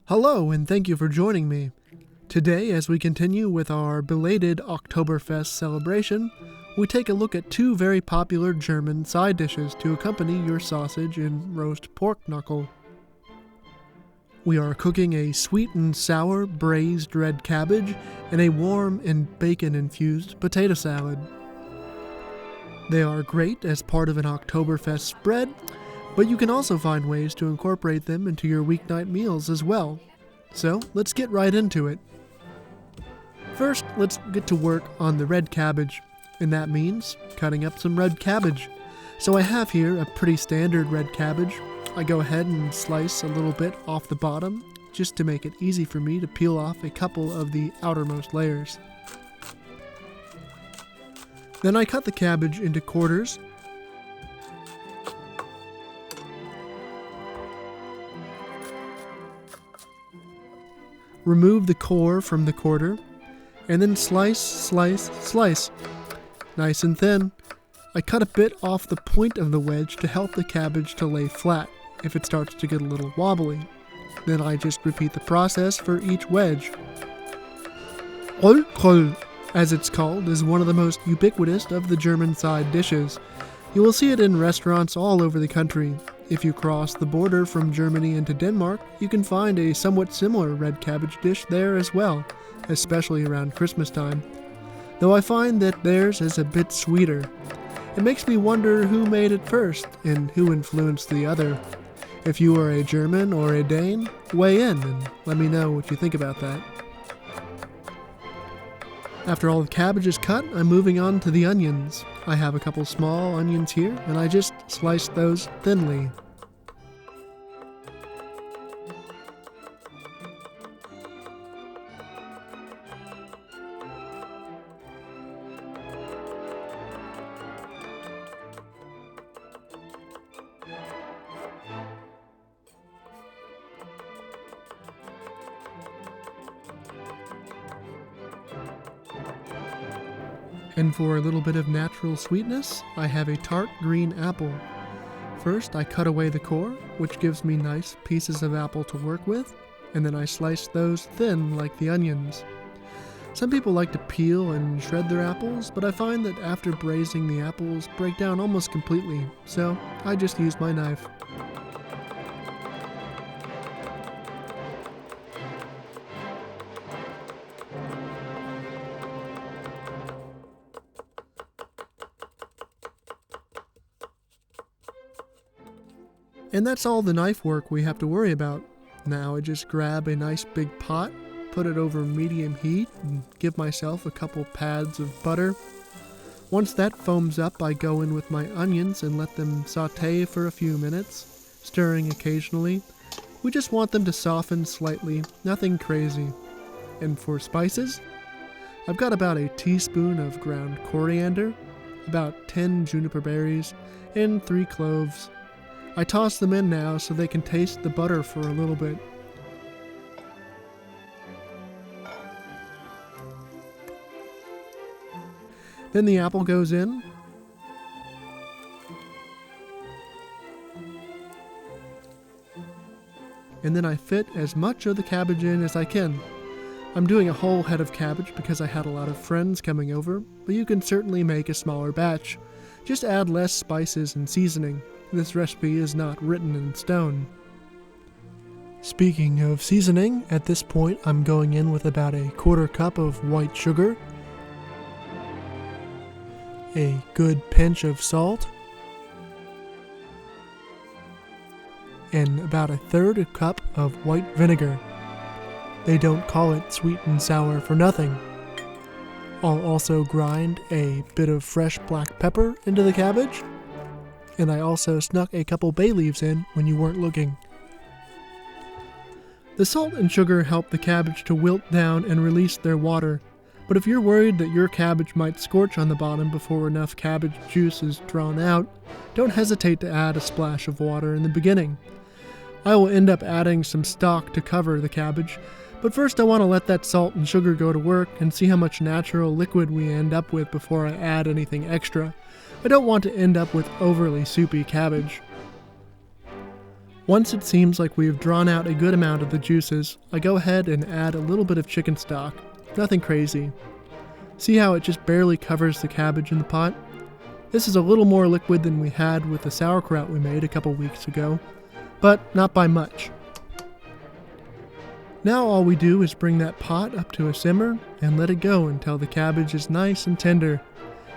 Hello, and thank you for joining me. Today, as we continue with our belated Oktoberfest celebration, we take a look at two very popular German side dishes to accompany your sausage and roast pork knuckle. We are cooking a sweet and sour braised red cabbage and a warm and bacon-infused potato salad. They are great as part of an Oktoberfest spread, but you can also find ways to incorporate them into your weeknight meals as well. So let's get right into it. First, let's get to work on the red cabbage, and that means cutting up some red cabbage. So I have here a pretty standard red cabbage. I go ahead and slice a little bit off the bottom, just to make it easy for me to peel off a couple of the outermost layers. Then I cut the cabbage into quarters. Remove the core from the quarter, and then slice, slice, slice. Nice and thin. I cut a bit off the point of the wedge to help the cabbage to lay flat if it starts to get a little wobbly. Then I just repeat the process for each wedge. Rotkohl, as it's called, is one of the most ubiquitous of the German side dishes. You will see it in restaurants all over the country. If you cross the border from Germany into Denmark, you can find a somewhat similar red cabbage dish there as well, especially around Christmas time. Though I find that theirs is a bit sweeter. It makes me wonder who made it first and who influenced the other. If you are a German or a Dane, weigh in and let me know what you think about that. After all the cabbage is cut, I'm moving on to the onions. I have a couple small onions here, and I just sliced those thinly. And for a little bit of natural sweetness, I have a tart green apple. First, I cut away the core, which gives me nice pieces of apple to work with, and then I slice those thin like the onions. Some people like to peel and shred their apples, but I find that after braising the apples break down almost completely, so I just use my knife. And that's all the knife work we have to worry about. Now I just grab a nice big pot, put it over medium heat, and give myself a couple pads of butter. Once that foams up, I go in with my onions and let them saute for a few minutes, stirring occasionally. We just want them to soften slightly, nothing crazy. And for spices, I've got about a teaspoon of ground coriander, about 10 juniper berries, and 3 cloves. I toss them in now so they can taste the butter for a little bit. Then the apple goes in. And then I fit as much of the cabbage in as I can. I'm doing a whole head of cabbage because I had a lot of friends coming over, but you can certainly make a smaller batch. Just add less spices and seasoning. This recipe is not written in stone. Speaking of seasoning, at this point I'm going in with about a quarter cup of white sugar, a good pinch of salt, and about a third cup of white vinegar. They don't call it sweet and sour for nothing. I'll also grind a bit of fresh black pepper into the cabbage, and I also snuck a couple bay leaves in when you weren't looking. The salt and sugar help the cabbage to wilt down and release their water, but if you're worried that your cabbage might scorch on the bottom before enough cabbage juice is drawn out, don't hesitate to add a splash of water in the beginning. I will end up adding some stock to cover the cabbage, but first I want to let that salt and sugar go to work and see how much natural liquid we end up with before I add anything extra. I don't want to end up with overly soupy cabbage. Once it seems like we've drawn out a good amount of the juices, I go ahead and add a little bit of chicken stock. Nothing crazy. See how it just barely covers the cabbage in the pot? This is a little more liquid than we had with the sauerkraut we made a couple weeks ago, but not by much. Now all we do is bring that pot up to a simmer and let it go until the cabbage is nice and tender.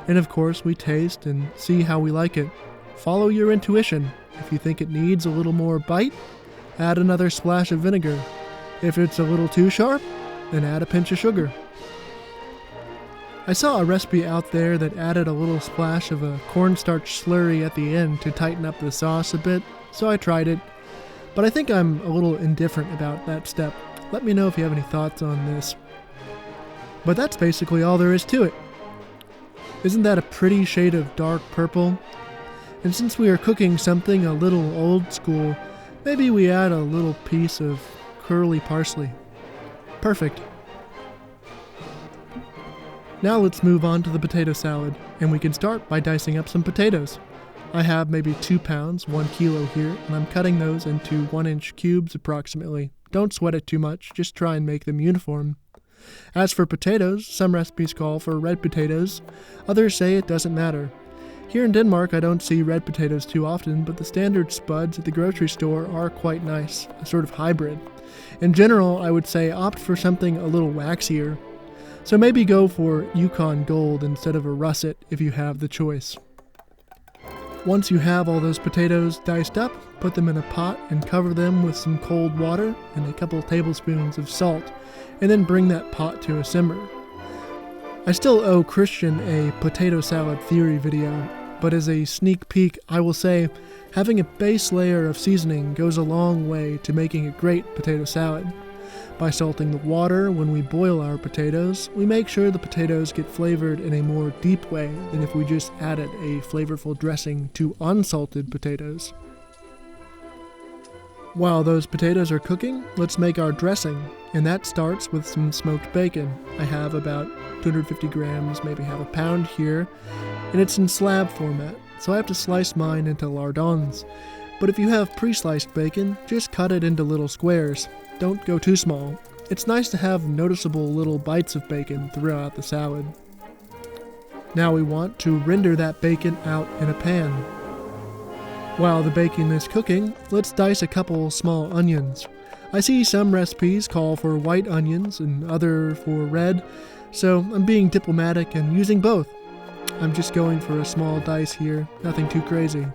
And of course we taste and see how we like it. Follow your intuition. If you think it needs a little more bite, add another splash of vinegar. If it's a little too sharp, then add a pinch of sugar. I saw a recipe out there that added a little splash of a cornstarch slurry at the end to tighten up the sauce a bit, so I tried it. But I think I'm a little indifferent about that step. Let me know if you have any thoughts on this. But that's basically all there is to it. Isn't that a pretty shade of dark purple? And since we are cooking something a little old school, maybe we add a little piece of curly parsley. Perfect. Now let's move on to the potato salad, and we can start by dicing up some potatoes. I have maybe 2 pounds, 1 kilo here, and I'm cutting those into 1-inch cubes approximately. Don't sweat it too much, just try and make them uniform. As for potatoes, some recipes call for red potatoes, others say it doesn't matter. Here in Denmark, I don't see red potatoes too often, but the standard spuds at the grocery store are quite nice, a sort of hybrid. In general, I would say opt for something a little waxier. So maybe go for Yukon Gold instead of a russet if you have the choice. Once you have all those potatoes diced up, put them in a pot and cover them with some cold water and a couple tablespoons of salt, and then bring that pot to a simmer. I still owe Christian a potato salad theory video, but as a sneak peek, I will say having a base layer of seasoning goes a long way to making a great potato salad. By salting the water when we boil our potatoes, we make sure the potatoes get flavored in a more deep way than if we just added a flavorful dressing to unsalted potatoes. While those potatoes are cooking, let's make our dressing, and that starts with some smoked bacon. I have about 250 grams, maybe half a pound here, and it's in slab format, so I have to slice mine into lardons. But if you have pre-sliced bacon, just cut it into little squares. Don't go too small. It's nice to have noticeable little bites of bacon throughout the salad. Now we want to render that bacon out in a pan. While the bacon is cooking, let's dice a couple small onions. I see some recipes call for white onions and other for red, so I'm being diplomatic and using both. I'm just going for a small dice here, nothing too crazy.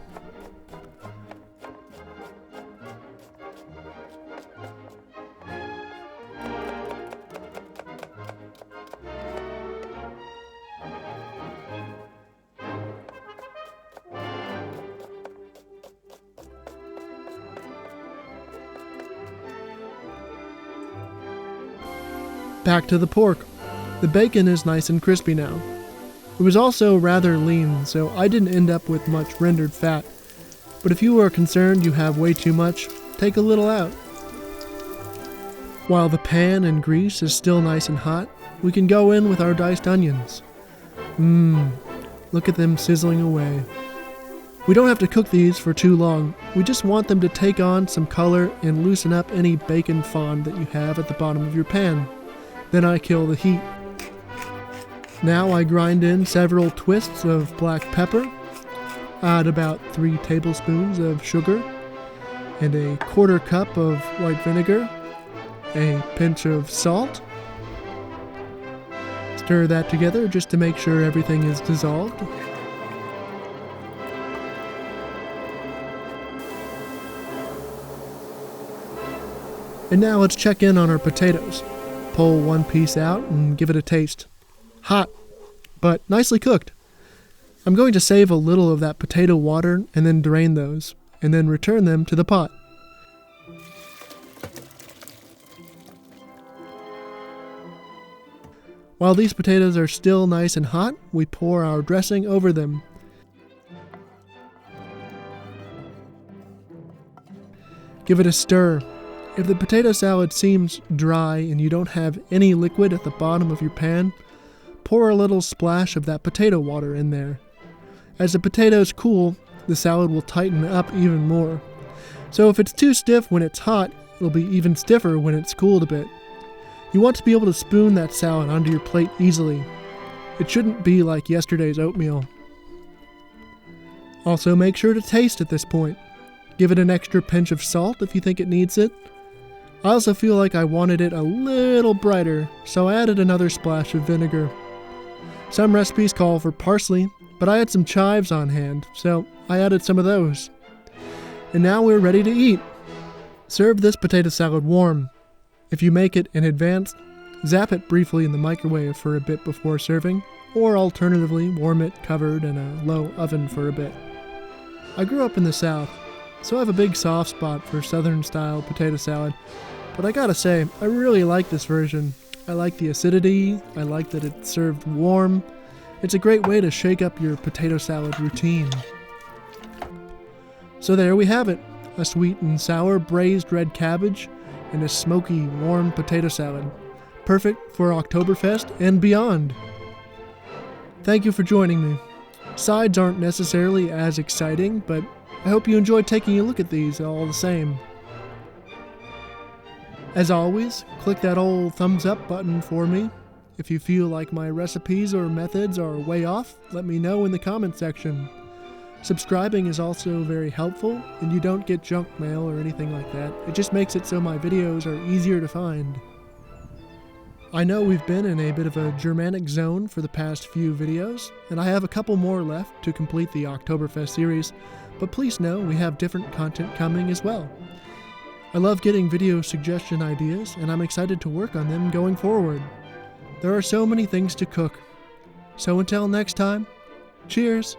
Back to the pork. The bacon is nice and crispy now. It was also rather lean, so I didn't end up with much rendered fat. But if you are concerned you have way too much, take a little out. While the pan and grease is still nice and hot, we can go in with our diced onions. Look at them sizzling away. We don't have to cook these for too long. We just want them to take on some color and loosen up any bacon fond that you have at the bottom of your pan. Then I kill the heat. Now I grind in several twists of black pepper, add about 3 tablespoons of sugar, and a 1/4 cup of white vinegar, a pinch of salt. Stir that together just to make sure everything is dissolved. And now let's check in on our potatoes. Pull one piece out and give it a taste. Hot, but nicely cooked. I'm going to save a little of that potato water and then drain those, and then return them to the pot. While these potatoes are still nice and hot, we pour our dressing over them. Give it a stir. If the potato salad seems dry and you don't have any liquid at the bottom of your pan, pour a little splash of that potato water in there. As the potatoes cool, the salad will tighten up even more. So if it's too stiff when it's hot, it'll be even stiffer when it's cooled a bit. You want to be able to spoon that salad onto your plate easily. It shouldn't be like yesterday's oatmeal. Also, make sure to taste at this point. Give it an extra pinch of salt if you think it needs it. I also feel like I wanted it a little brighter, so I added another splash of vinegar. Some recipes call for parsley, but I had some chives on hand, so I added some of those. And now we're ready to eat. Serve this potato salad warm. If you make it in advance, zap it briefly in the microwave for a bit before serving, or alternatively warm it covered in a low oven for a bit. I grew up in the South, so I have a big soft spot for Southern-style potato salad, but I gotta say, I really like this version. I like the acidity, I like that it's served warm. It's a great way to shake up your potato salad routine. So there we have it, a sweet and sour braised red cabbage and a smoky, warm potato salad. Perfect for Oktoberfest and beyond. Thank you for joining me. Sides aren't necessarily as exciting, but I hope you enjoyed taking a look at these all the same. As always, click that old thumbs up button for me. If you feel like my recipes or methods are way off, let me know in the comment section. Subscribing is also very helpful, and you don't get junk mail or anything like that. It just makes it so my videos are easier to find. I know we've been in a bit of a Germanic zone for the past few videos, and I have a couple more left to complete the Oktoberfest series, but please know we have different content coming as well. I love getting video suggestion ideas, and I'm excited to work on them going forward. There are so many things to cook. So until next time, cheers!